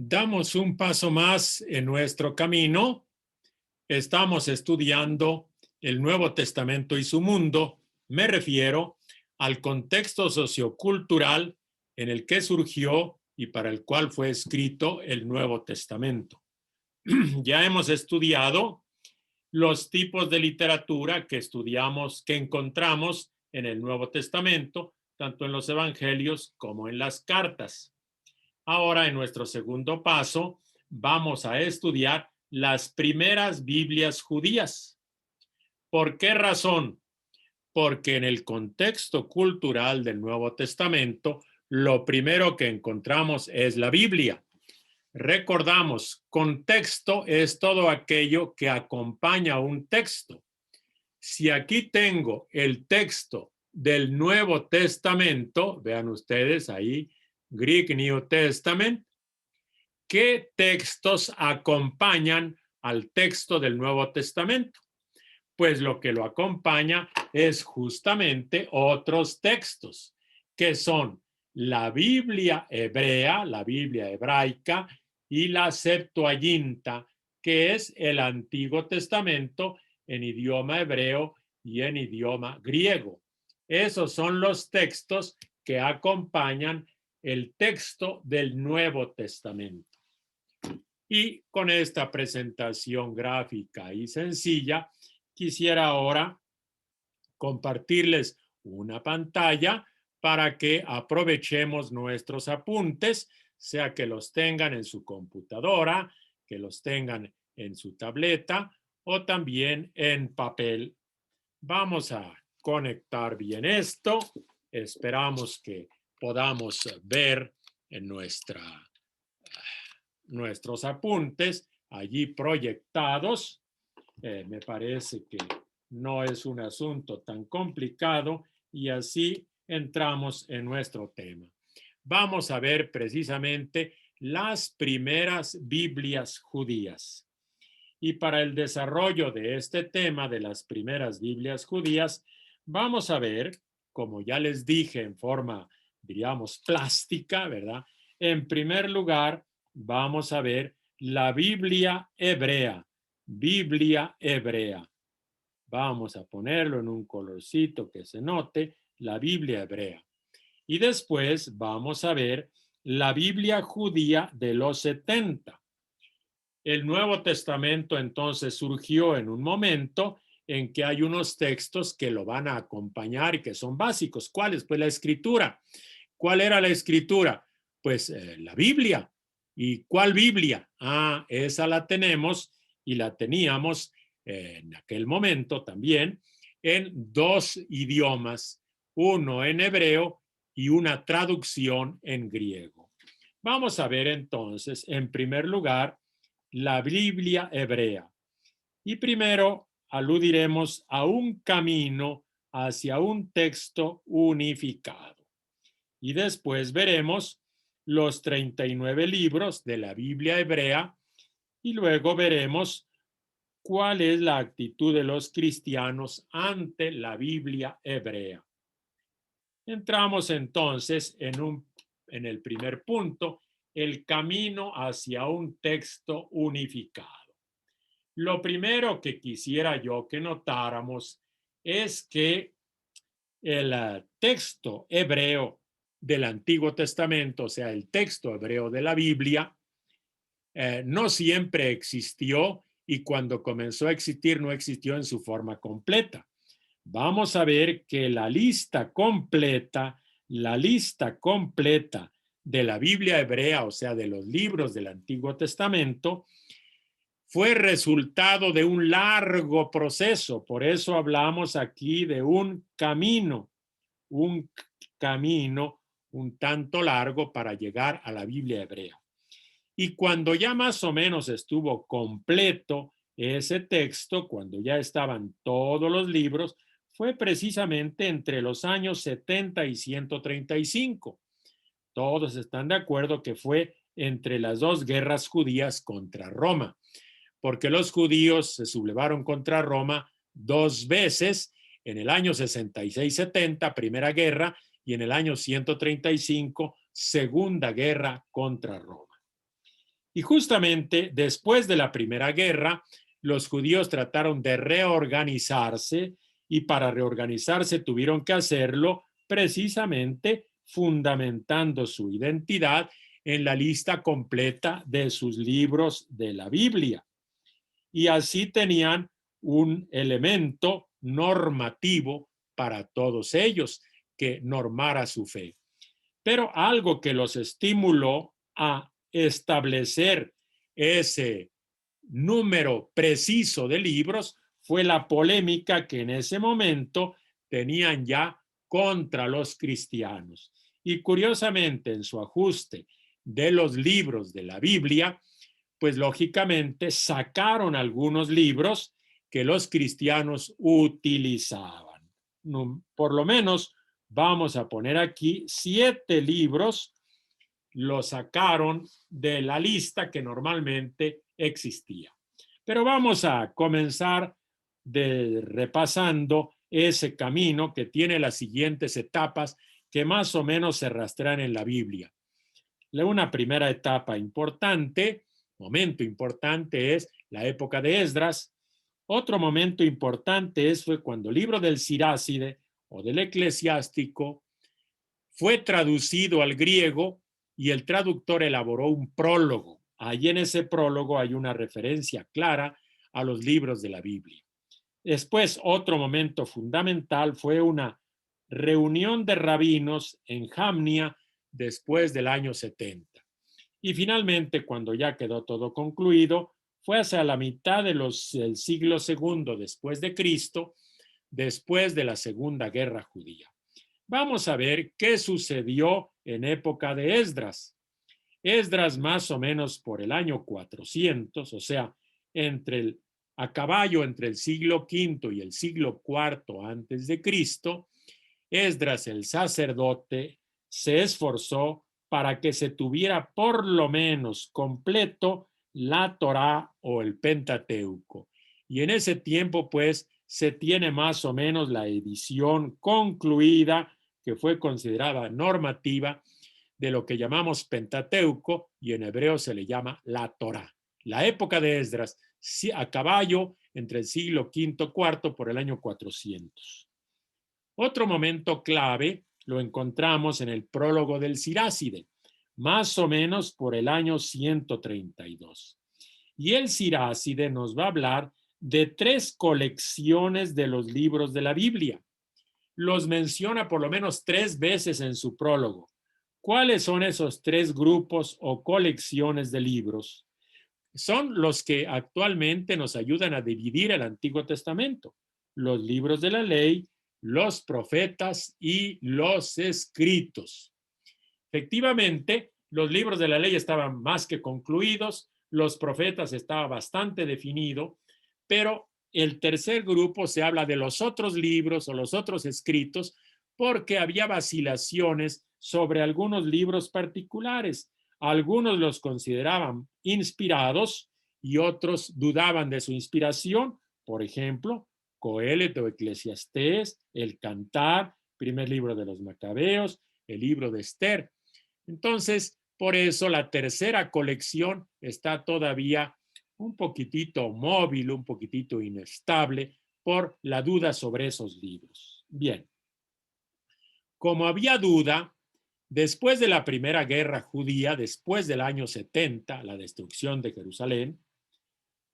damos un paso más en nuestro camino. Estamos estudiando el Nuevo Testamento y su mundo. Me refiero al contexto sociocultural en el que surgió y para el cual fue escrito el Nuevo Testamento. Ya hemos estudiado los tipos de literatura que encontramos en el Nuevo Testamento, tanto en los evangelios como en las cartas. Ahora, en nuestro segundo paso, vamos a estudiar las primeras Biblias judías. ¿Por qué razón? Porque en el contexto cultural del Nuevo Testamento, lo primero que encontramos es la Biblia. Recordamos, contexto es todo aquello que acompaña un texto. Si aquí tengo el texto del Nuevo Testamento, vean ustedes ahí, Greek New Testament, ¿qué textos acompañan al texto del Nuevo Testamento? Pues lo que lo acompaña es justamente otros textos, que son la Biblia hebrea, la Biblia hebraica, y la Septuaginta, que es el Antiguo Testamento en idioma hebreo y en idioma griego. Esos son los textos que acompañan el texto del Nuevo Testamento. Y con esta presentación gráfica y sencilla, quisiera ahora compartirles una pantalla para que aprovechemos nuestros apuntes, sea que los tengan en su computadora, que los tengan en su tableta o también en papel. Vamos a conectar bien esto. Esperamos que podamos ver en nuestros apuntes allí proyectados. Me parece que no es un asunto tan complicado y así entramos en nuestro tema. Vamos a ver precisamente las primeras Biblias judías. Y para el desarrollo de este tema de las primeras Biblias judías, vamos a ver, como ya les dije en forma, diríamos, plástica, ¿verdad? En primer lugar, vamos a ver la Biblia hebrea. Biblia hebrea. Vamos a ponerlo en un colorcito que se note, la Biblia hebrea. Y después vamos a ver la Biblia judía de los 70. El Nuevo Testamento entonces surgió en un momento en que hay unos textos que lo van a acompañar y que son básicos. ¿Cuáles? Pues la Escritura. ¿Cuál era la Escritura? Pues la Biblia. ¿Y cuál Biblia? Ah, esa la tenemos y la teníamos en aquel momento también en dos idiomas, uno en hebreo y una traducción en griego. Vamos a ver entonces, en primer lugar, la Biblia hebrea. Y primero aludiremos a un camino hacia un texto unificado. Y después veremos los 39 libros de la Biblia hebrea y luego veremos cuál es la actitud de los cristianos ante la Biblia hebrea. Entramos entonces en el primer punto, el camino hacia un texto unificado. Lo primero que quisiera yo que notáramos es que el texto hebreo del Antiguo Testamento, o sea, el texto hebreo de la Biblia, no siempre existió y cuando comenzó a existir no existió en su forma completa. Vamos a ver que la lista completa de la Biblia hebrea, o sea, de los libros del Antiguo Testamento, fue resultado de un largo proceso. Por eso hablamos aquí de un camino un tanto largo para llegar a la Biblia hebrea. Y cuando ya más o menos estuvo completo ese texto, cuando ya estaban todos los libros, fue precisamente entre los años 70 y 135. Todos están de acuerdo que fue entre las dos guerras judías contra Roma, porque los judíos se sublevaron contra Roma dos veces, en el año 66-70, Primera Guerra, y en el año 135, Segunda Guerra contra Roma. Y justamente después de la Primera Guerra, los judíos trataron de reorganizarse y para reorganizarse tuvieron que hacerlo precisamente fundamentando su identidad en la lista completa de sus libros de la Biblia. Y así tenían un elemento normativo para todos ellos que normara su fe. Pero algo que los estimuló a establecer ese número preciso de libros fue la polémica que en ese momento tenían ya contra los cristianos. Y curiosamente, en su ajuste de los libros de la Biblia, pues lógicamente sacaron algunos libros que los cristianos utilizaban. Por lo menos vamos a poner aquí 7 libros lo sacaron de la lista que normalmente existía. Pero vamos a comenzar repasando ese camino que tiene las siguientes etapas que más o menos se rastrean en la Biblia. Una primera etapa importante, momento importante, es la época de Esdras. Otro momento importante fue cuando el libro del Siráside o del Eclesiástico fue traducido al griego y el traductor elaboró un prólogo. Allí en ese prólogo hay una referencia clara a los libros de la Biblia. Después, otro momento fundamental fue una reunión de rabinos en Jamnia después del año 70. Y finalmente, cuando ya quedó todo concluido, fue hacia la mitad del siglo II después de Cristo, después de la Segunda Guerra Judía. Vamos a ver qué sucedió en época de Esdras. Esdras más o menos por el año 400, o sea, a caballo entre el siglo V y el siglo IV antes de Cristo, Esdras el sacerdote se esforzó para que se tuviera por lo menos completo la Torá o el Pentateuco. Y en ese tiempo, pues, se tiene más o menos la edición concluida, que fue considerada normativa, de lo que llamamos Pentateuco, y en hebreo se le llama la Torá. La época de Esdras, a caballo entre el siglo V y IV por el año 400. Otro momento clave lo encontramos en el prólogo del Siráside, más o menos por el año 132. Y el Siráside nos va a hablar de 3 colecciones de los libros de la Biblia. Los menciona por lo menos 3 veces en su prólogo. ¿Cuáles son esos 3 grupos o colecciones de libros? Son los que actualmente nos ayudan a dividir el Antiguo Testamento: los libros de la ley, los profetas y los escritos. Efectivamente, los libros de la ley estaban más que concluidos, los profetas estaba bastante definido, pero el tercer grupo se habla de los otros libros o los otros escritos porque había vacilaciones sobre algunos libros particulares. Algunos los consideraban inspirados y otros dudaban de su inspiración. Por ejemplo, Coelet o Eclesiastés, el Cantar, primer libro de los Macabeos, el libro de Esther. Entonces, por eso la tercera colección está todavía un poquitito móvil, un poquitito inestable por la duda sobre esos libros. Bien, como había duda, después de la Primera Guerra Judía, después del año 70, la destrucción de Jerusalén,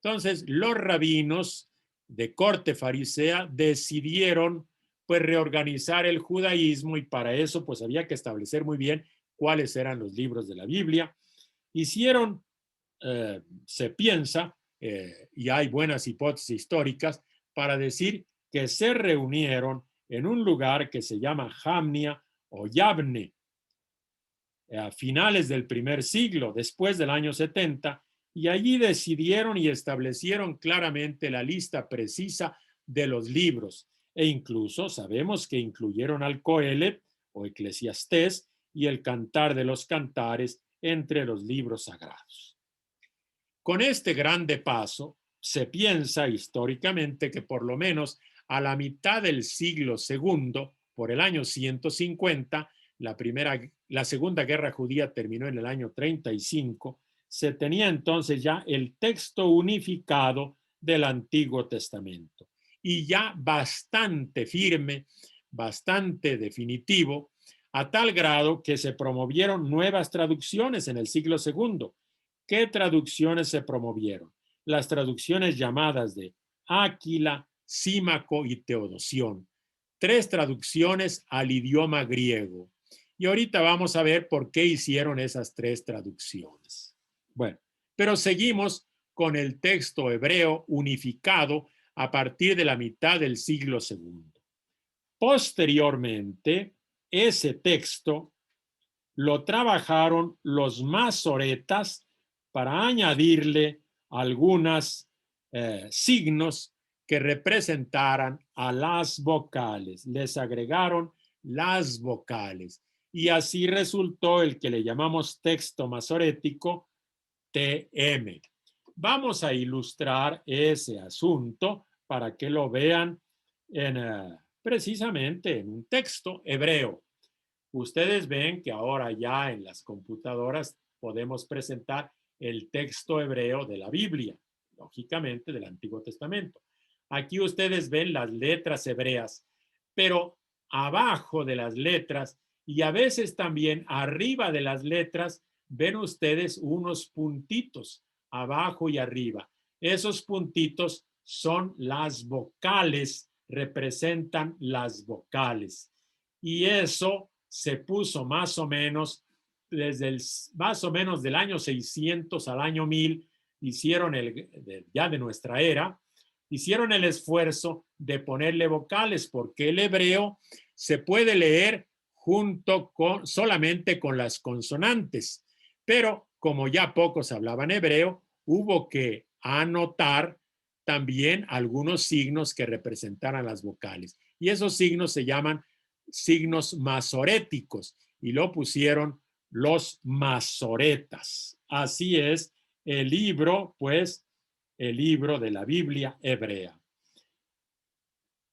entonces los rabinos de corte farisea decidieron pues reorganizar el judaísmo y para eso pues había que establecer muy bien cuáles eran los libros de la Biblia. Hicieron, se piensa, y hay buenas hipótesis históricas, para decir que se reunieron en un lugar que se llama Jamnia o Yabne, a finales del primer siglo, después del año 70, y allí decidieron y establecieron claramente la lista precisa de los libros, e incluso sabemos que incluyeron al Coelet o Eclesiastés y el Cantar de los Cantares entre los libros sagrados. Con este grande paso, se piensa históricamente que por lo menos a la mitad del siglo II, por el año 150, la Segunda Guerra Judía terminó en el año 35, se tenía entonces ya el texto unificado del Antiguo Testamento y ya bastante firme, bastante definitivo, a tal grado que se promovieron nuevas traducciones en el siglo segundo. ¿Qué traducciones se promovieron? Las traducciones llamadas de Áquila, Símaco y Teodosión. 3 traducciones al idioma griego. Y ahorita vamos a ver por qué hicieron esas 3 traducciones. Bueno, pero seguimos con el texto hebreo unificado a partir de la mitad del siglo segundo. Posteriormente, ese texto lo trabajaron los masoretas para añadirle algunos signos que representaran a las vocales. Les agregaron las vocales. Y así resultó el que le llamamos texto masorético, TM. Vamos a ilustrar ese asunto para que lo vean precisamente en un texto hebreo. Ustedes ven que ahora ya en las computadoras podemos presentar el texto hebreo de la Biblia, lógicamente del Antiguo Testamento. Aquí ustedes ven las letras hebreas, pero abajo de las letras y a veces también arriba de las letras ven ustedes unos puntitos abajo y arriba. Esos puntitos son las vocales, representan las vocales. Y eso se puso más o menos más o menos del año 600 al año 1000, hicieron ya de nuestra era, hicieron el esfuerzo de ponerle vocales, porque el hebreo se puede leer solamente con las consonantes, pero como ya pocos hablaban hebreo, hubo que anotar también algunos signos que representaran las vocales. Y esos signos se llaman signos masoréticos y lo pusieron los masoretas. Así es el libro, pues, el libro de la Biblia hebrea.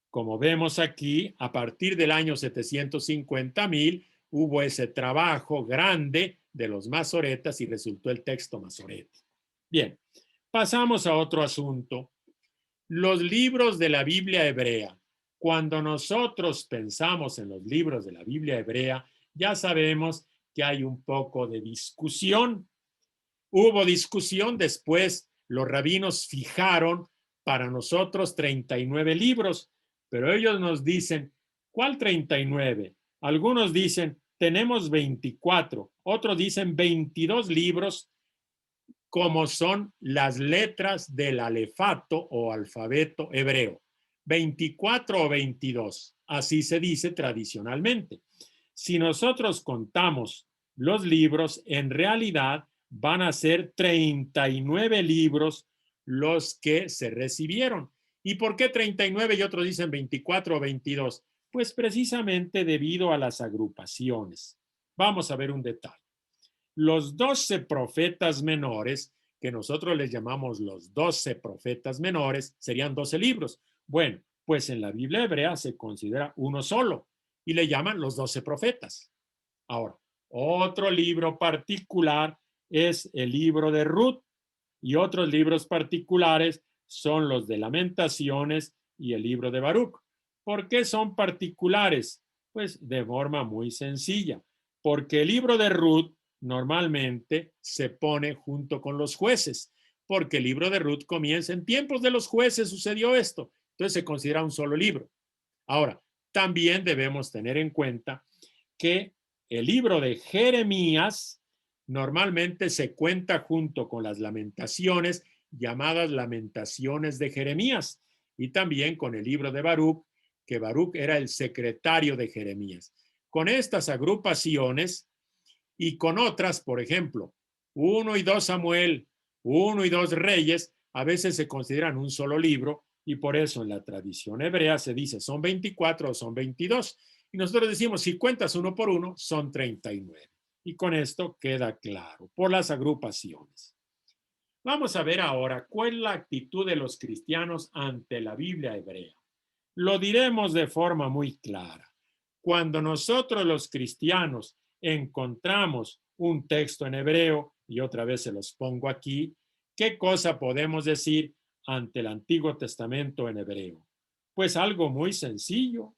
Como vemos aquí, a partir del año 750,000 hubo ese trabajo grande de los masoretas y resultó el texto masorético. Bien, pasamos a otro asunto. Los libros de la Biblia hebrea. Cuando nosotros pensamos en los libros de la Biblia hebrea, ya sabemos que hay un poco de discusión. Hubo discusión, después los rabinos fijaron para nosotros 39 libros, pero ellos nos dicen, ¿cuál 39? Algunos dicen, tenemos 24, otros dicen 22 libros, como son las letras del alefato o alfabeto hebreo, 24 o 22, así se dice tradicionalmente. Si nosotros contamos los libros, en realidad van a ser 39 libros los que se recibieron. ¿Y por qué 39 y otros dicen 24 o 22? Pues precisamente debido a las agrupaciones. Vamos a ver un detalle. Los 12 profetas menores, que nosotros les llamamos los 12 profetas menores, serían 12 libros. Bueno, pues en la Biblia hebrea se considera uno solo y le llaman los 12 profetas. Ahora, otro libro particular es el libro de Ruth y otros libros particulares son los de Lamentaciones y el libro de Baruch. ¿Por qué son particulares? Pues de forma muy sencilla, porque el libro de Ruth normalmente se pone junto con los jueces, porque el libro de Ruth comienza en tiempos de los jueces, sucedió esto, entonces se considera un solo libro. Ahora, también debemos tener en cuenta que el libro de Jeremías normalmente se cuenta junto con las lamentaciones, llamadas lamentaciones de Jeremías, y también con el libro de Baruch, que Baruch era el secretario de Jeremías. Con estas agrupaciones y con otras, por ejemplo, 1 y 2 Samuel, 1 y 2 Reyes, a veces se consideran un solo libro y por eso en la tradición hebrea se dice son 24 o son 22. Y nosotros decimos, si cuentas uno por uno, son 39. Y con esto queda claro, por las agrupaciones. Vamos a ver ahora cuál es la actitud de los cristianos ante la Biblia hebrea. Lo diremos de forma muy clara. Cuando nosotros los cristianos encontramos un texto en hebreo, y otra vez se los pongo aquí, ¿qué cosa podemos decir ante el Antiguo Testamento en hebreo? Pues algo muy sencillo.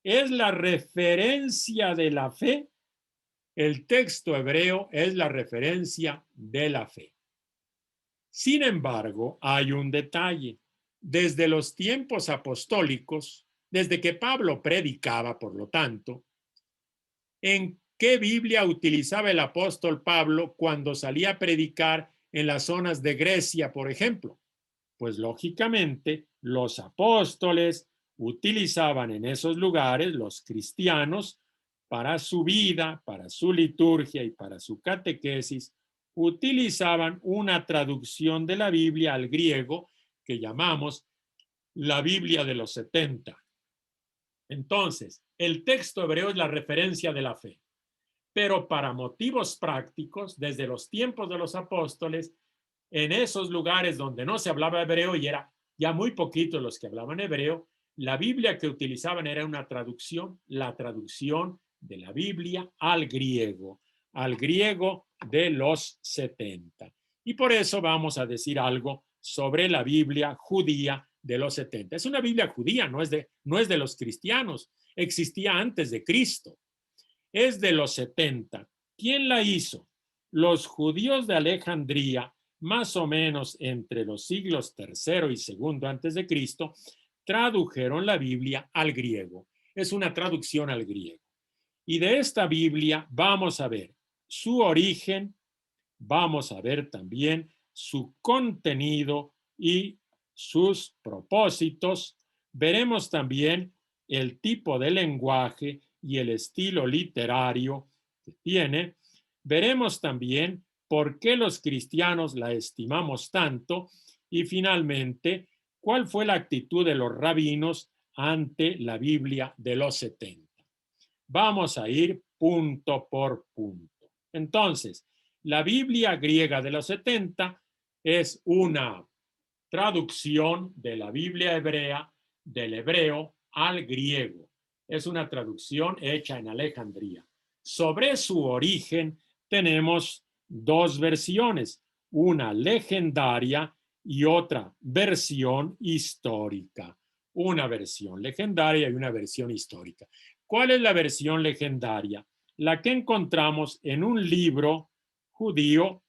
Es la referencia de la fe. El texto hebreo es la referencia de la fe. Sin embargo, hay un detalle. Desde los tiempos apostólicos, desde que Pablo predicaba, por lo tanto, ¿en qué Biblia utilizaba el apóstol Pablo cuando salía a predicar en las zonas de Grecia, por ejemplo? Pues lógicamente los apóstoles utilizaban en esos lugares, los cristianos, para su vida, para su liturgia y para su catequesis, utilizaban una traducción de la Biblia al griego que llamamos la Biblia de los 70. Entonces, el texto hebreo es la referencia de la fe, pero para motivos prácticos, desde los tiempos de los apóstoles, en esos lugares donde no se hablaba hebreo y era ya muy poquitos los que hablaban hebreo, la Biblia que utilizaban era una traducción, la traducción de la Biblia al griego de los 70. Y por eso vamos a decir algo sobre la Biblia judía de los 70. Es una Biblia judía, no es de los cristianos, existía antes de Cristo. Es de los 70. ¿Quién la hizo? Los judíos de Alejandría, más o menos entre los siglos III y II antes de Cristo, tradujeron la Biblia al griego. Es una traducción al griego. Y de esta Biblia vamos a ver su origen, vamos a ver también su contenido y sus propósitos. Veremos también el tipo de lenguaje y el estilo literario que tiene. Veremos también por qué los cristianos la estimamos tanto y finalmente cuál fue la actitud de los rabinos ante la Biblia de los 70. Vamos a ir punto por punto. Entonces, la Biblia griega de los 70 es una traducción de la Biblia hebrea del hebreo al griego. Es una traducción hecha en Alejandría. Sobre su origen tenemos dos versiones, una legendaria y otra versión histórica. Una versión legendaria y una versión histórica. ¿Cuál es la versión legendaria? La que encontramos en un libro judío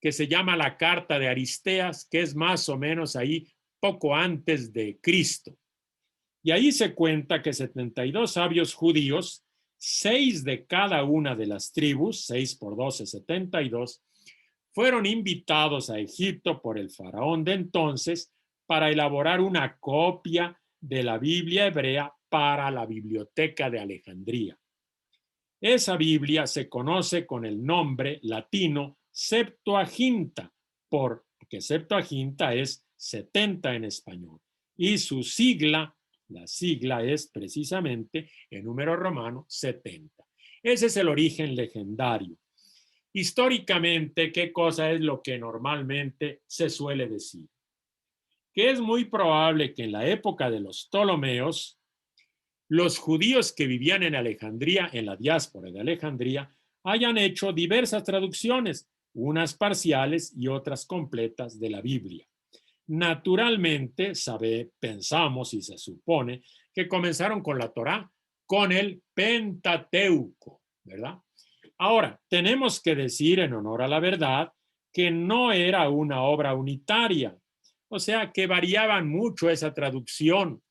que se llama la Carta de Aristeas, que es más o menos ahí poco antes de Cristo. Y ahí se cuenta que 72 sabios judíos, 6 de cada una de las tribus, 6 por 12, 72, fueron invitados a Egipto por el faraón de entonces para elaborar una copia de la Biblia hebrea para la biblioteca de Alejandría. Esa Biblia se conoce con el nombre latino Septuaginta, porque Septuaginta es 70 en español. Y su sigla, la sigla es precisamente en número romano 70. Ese es el origen legendario. Históricamente, ¿qué cosa es lo que normalmente se suele decir? Que es muy probable que en la época de los Ptolomeos, los judíos que vivían en Alejandría, en la diáspora de Alejandría, hayan hecho diversas traducciones, unas parciales y otras completas de la Biblia. Naturalmente, pensamos y se supone que comenzaron con la Torá, con el Pentateuco, ¿verdad? Ahora, tenemos que decir en honor a la verdad que no era una obra unitaria, o sea, que variaban mucho esa traducción.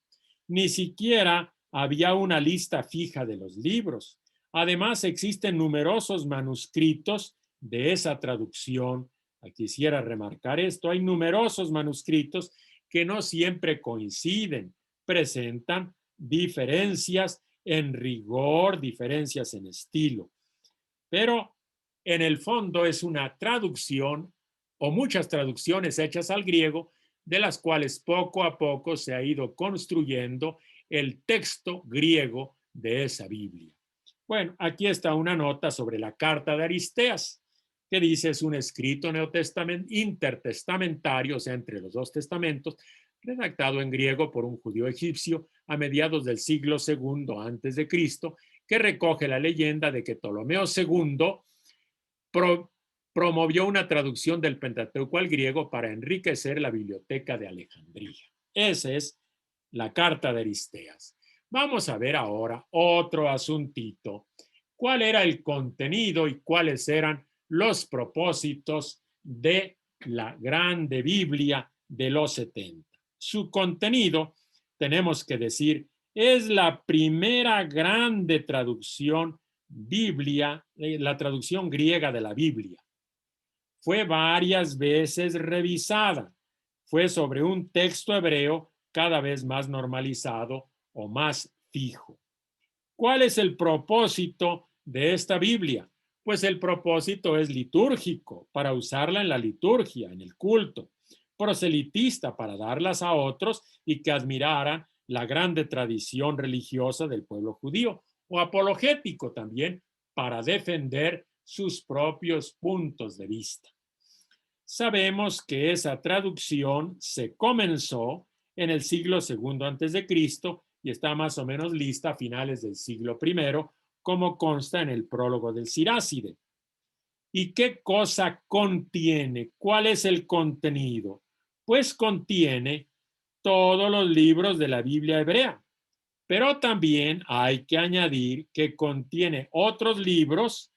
Ni siquiera había una lista fija de los libros. Además, existen numerosos manuscritos de esa traducción. Quisiera remarcar esto. Hay numerosos manuscritos que no siempre coinciden, presentan diferencias en rigor, diferencias en estilo. Pero en el fondo es una traducción o muchas traducciones hechas al griego, de las cuales poco a poco se ha ido construyendo el texto griego de esa Biblia. Bueno, aquí está una nota sobre la carta de Aristeas, que dice es un escrito intertestamentario, o sea, entre los dos testamentos, redactado en griego por un judío egipcio a mediados del siglo II antes de Cristo, que recoge la leyenda de que Ptolomeo II promovió una traducción del Pentateuco al griego para enriquecer la biblioteca de Alejandría. Esa es la carta de Aristeas. Vamos a ver ahora otro asuntito. ¿Cuál era el contenido y cuáles eran los propósitos de la grande Biblia de los 70? Su contenido, tenemos que decir, es la primera grande traducción Biblia, la traducción griega de la Biblia. Fue varias veces revisada. Fue sobre un texto hebreo cada vez más normalizado o más fijo. ¿Cuál es el propósito de esta Biblia? Pues el propósito es litúrgico, para usarla en la liturgia, en el culto, proselitista, para darlas a otros y que admiraran la grande tradición religiosa del pueblo judío, o apologético también, para defender sus propios puntos de vista. Sabemos que esa traducción se comenzó en el siglo II antes de Cristo y está más o menos lista a finales del siglo I, como consta en el prólogo del Siráside. ¿Y qué cosa contiene? ¿Cuál es el contenido? Pues contiene todos los libros de la Biblia hebrea, pero también hay que añadir que contiene otros libros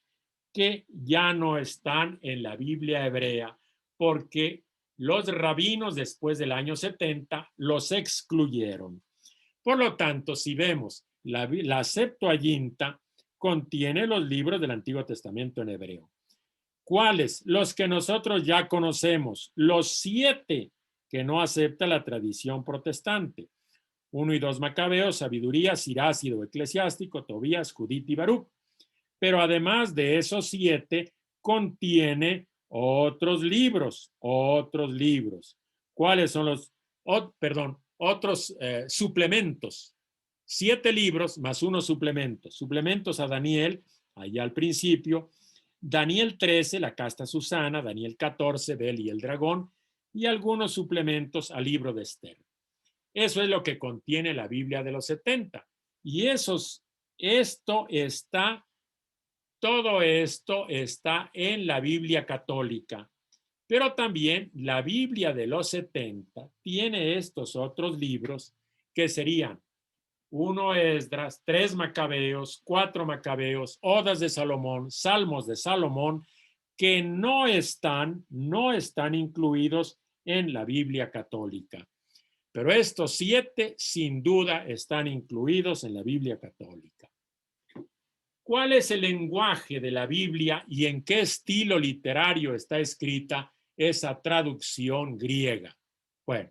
que ya no están en la Biblia hebrea, porque los rabinos después del año 70 los excluyeron. Por lo tanto, si vemos la Septuaginta, contiene los libros del Antiguo Testamento en hebreo. ¿Cuáles? Los que nosotros ya conocemos, los 7 que no acepta la tradición protestante. 1 y 2 Macabeos, Sabiduría, Siráside, Eclesiástico, Tobías, Judith y Baruch. Pero además de esos 7, contiene otros libros. ¿Cuáles son los? Otros suplementos. 7 libros más unos suplementos. Suplementos a Daniel, allá al principio. Daniel 13, la casta Susana. Daniel 14, Bel y el dragón. Y algunos suplementos al libro de Esther. Eso es lo que contiene la Biblia de los 70. Y todo esto está en la Biblia católica, pero también la Biblia de los 70 tiene estos otros libros que serían 1 Esdras, 3 Macabeos, 4 Macabeos, Odas de Salomón, Salmos de Salomón, que no están incluidos en la Biblia católica. Pero estos 7 sin duda están incluidos en la Biblia católica. ¿Cuál es el lenguaje de la Biblia y en qué estilo literario está escrita esa traducción griega? Bueno,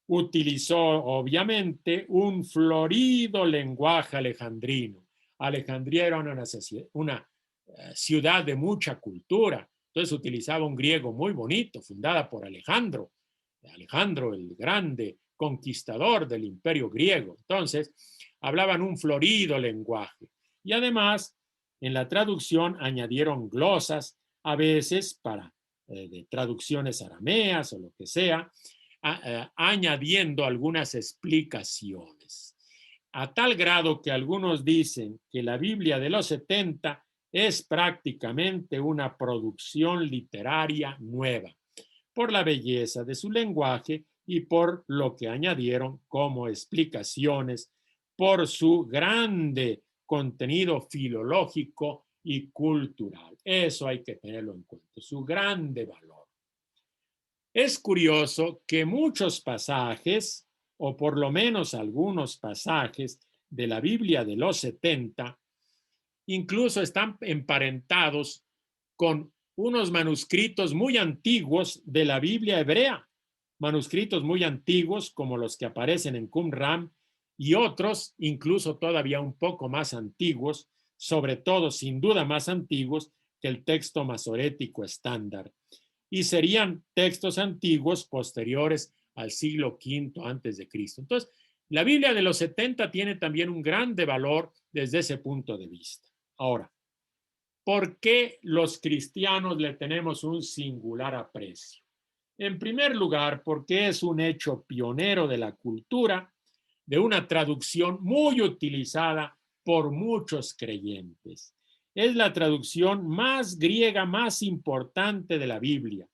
utilizó obviamente un florido lenguaje alejandrino. Alejandría era una ciudad de mucha cultura, entonces utilizaba un griego muy bonito, fundada por Alejandro el Grande, conquistador del imperio griego. Entonces, hablaban un florido lenguaje. Y además, en la traducción añadieron glosas, a veces para de traducciones arameas o lo que sea, añadiendo algunas explicaciones. A tal grado que algunos dicen que la Biblia de los 70 es prácticamente una producción literaria nueva, por la belleza de su lenguaje y por lo que añadieron como explicaciones, por su grande contenido filológico y cultural. Eso hay que tenerlo en cuenta, su grande valor. Es curioso que muchos pasajes, o por lo menos algunos pasajes de la Biblia de los 70, incluso están emparentados con unos manuscritos muy antiguos de la Biblia hebrea, manuscritos muy antiguos como los que aparecen en Qumran y otros incluso todavía un poco más antiguos, sobre todo sin duda más antiguos que el texto masorético estándar. Y serían textos antiguos posteriores al siglo V antes de Cristo. Entonces, la Biblia de los 70 tiene también un grande valor desde ese punto de vista. Ahora, ¿por qué los cristianos le tenemos un singular aprecio? En primer lugar, porque es un hecho pionero de la cultura, de una traducción muy utilizada por muchos creyentes. es la traducción más griega, más importante de la Biblia.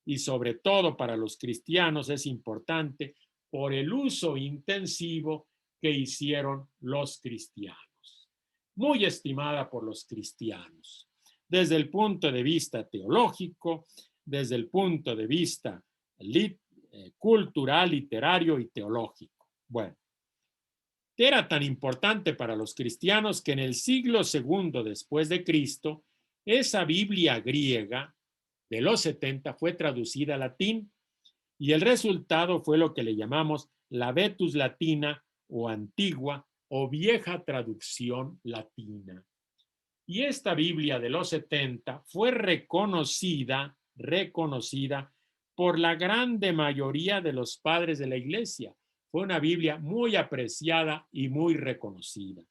Y sobre todo para los cristianos es importante por el uso intensivo que hicieron los cristianos. Muy estimada por los cristianos, desde el punto de vista teológico, desde el punto de vista cultural, literario y teológico. Bueno, era tan importante para los cristianos que en el siglo II después de Cristo, esa Biblia griega de los 70 fue traducida al latín y el resultado fue lo que le llamamos la Vetus Latina o antigua o vieja traducción latina. Y esta Biblia de los 70 fue reconocida por la grande mayoría de los padres de la iglesia. Fue una Biblia muy apreciada y muy reconocida.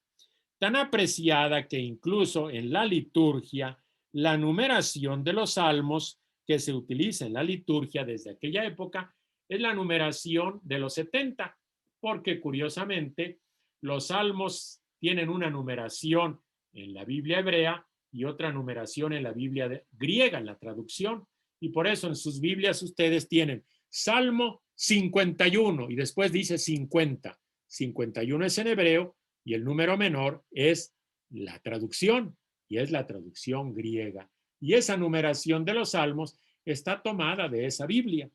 Tan apreciada que incluso en la liturgia, la numeración de los salmos que se utiliza en la liturgia desde aquella época es la numeración de los 70, porque curiosamente los salmos tienen una numeración en la Biblia hebrea y otra numeración en la Biblia griega, en la traducción, y por eso en sus Biblias ustedes tienen Salmo 51 y después dice 50. 51 es en hebreo y el número menor es la traducción, y es la traducción griega. Y esa numeración de los salmos está tomada de esa Biblia.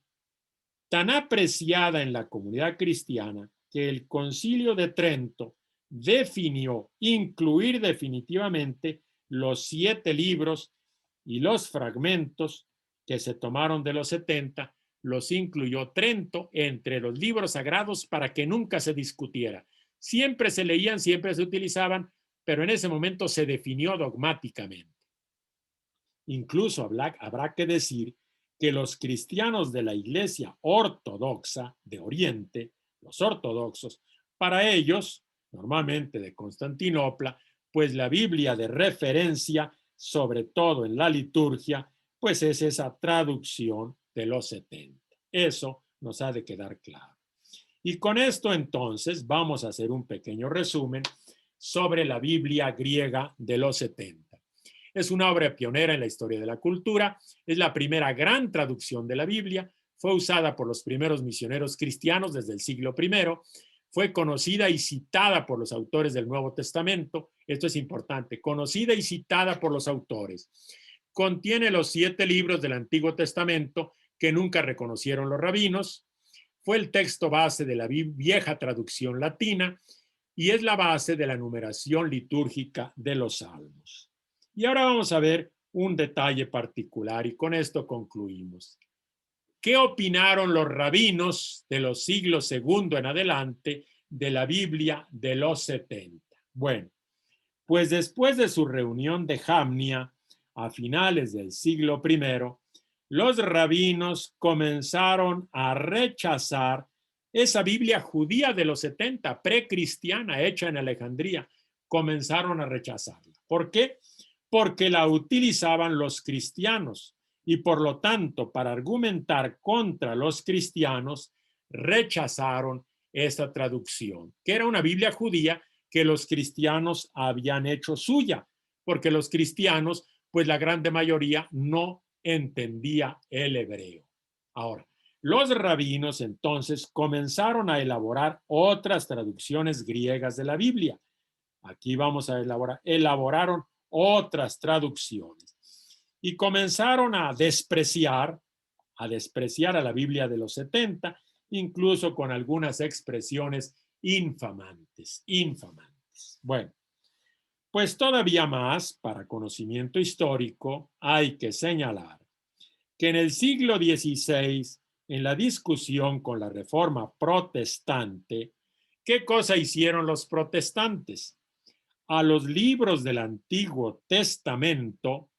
Tan apreciada en la comunidad cristiana que el Concilio de Trento definió incluir definitivamente los 7 libros y los fragmentos que se tomaron de los 70, los incluyó Trento entre los libros sagrados para que nunca se discutiera. Siempre se leían, siempre se utilizaban, pero en ese momento se definió dogmáticamente. Incluso habrá que decir que los cristianos de la Iglesia ortodoxa de Oriente, los ortodoxos, para ellos, normalmente de Constantinopla, pues la Biblia de referencia, sobre todo en la liturgia, pues es esa traducción de los 70. Eso nos ha de quedar claro. Y con esto entonces vamos a hacer un pequeño resumen sobre la Biblia griega de los 70. Es una obra pionera en la historia de la cultura, es la primera gran traducción de la Biblia, fue usada por los primeros misioneros cristianos desde el siglo I, fue conocida y citada por los autores del Nuevo Testamento, esto es importante, conocida y citada por los autores. Contiene los 7 libros del Antiguo Testamento que nunca reconocieron los rabinos, fue el texto base de la vieja traducción latina y es la base de la numeración litúrgica de los salmos. Y ahora vamos a ver un detalle particular y con esto concluimos. ¿Qué opinaron los rabinos de los siglos II en adelante de la Biblia de los 70? Bueno, pues después de su reunión de Jamnia a finales del siglo I, los rabinos comenzaron a rechazar esa Biblia judía de los 70, precristiana, hecha en Alejandría. Comenzaron a rechazarla. ¿Por qué? Porque la utilizaban los cristianos y por lo tanto para argumentar contra los cristianos rechazaron esta traducción, que era una Biblia judía que los cristianos habían hecho suya, porque los cristianos, pues la grande mayoría no entendía el hebreo. Ahora, los rabinos entonces comenzaron a elaborar otras traducciones griegas de la Biblia. Aquí vamos a elaboraron otras traducciones y comenzaron a despreciar a la Biblia de los 70, incluso con algunas expresiones infamantes. Bueno, pues todavía más, para conocimiento histórico, hay que señalar que en el siglo XVI, en la discusión con la Reforma protestante, ¿qué cosa hicieron los protestantes? A los libros del Antiguo Testamento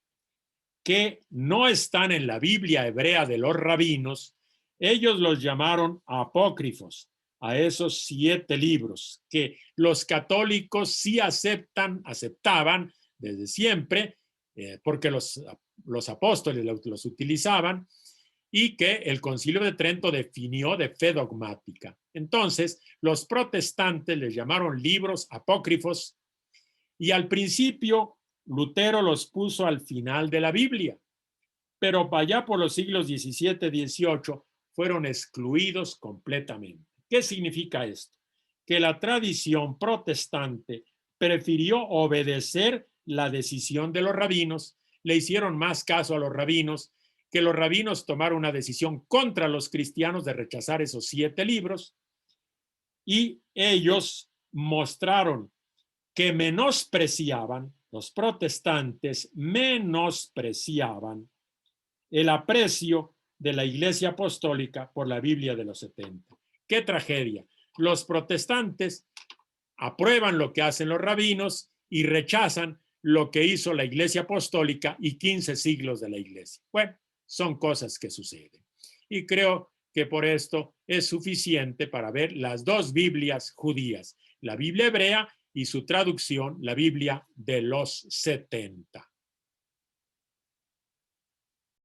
que no están en la Biblia hebrea de los rabinos, ellos los llamaron apócrifos, a esos 7 libros que los católicos sí aceptaban desde siempre, porque los apóstoles los utilizaban, y que el Concilio de Trento definió de fe dogmática. Entonces, los protestantes les llamaron libros apócrifos, y al principio Lutero los puso al final de la Biblia, pero allá por los siglos XVII, XVIII fueron excluidos completamente. ¿Qué significa esto? Que la tradición protestante prefirió obedecer la decisión de los rabinos, le hicieron más caso a los rabinos, que los rabinos tomaron una decisión contra los cristianos de rechazar esos 7 libros, y ellos mostraron que menospreciaban, los protestantes menospreciaban el aprecio de la Iglesia Apostólica por la Biblia de los 70. ¡Qué tragedia! Los protestantes aprueban lo que hacen los rabinos y rechazan lo que hizo la Iglesia Apostólica y 15 siglos de la Iglesia. Bueno, son cosas que suceden. Y creo que por esto es suficiente para ver las dos Biblias judías, la Biblia hebrea y su traducción, la Biblia de los 70.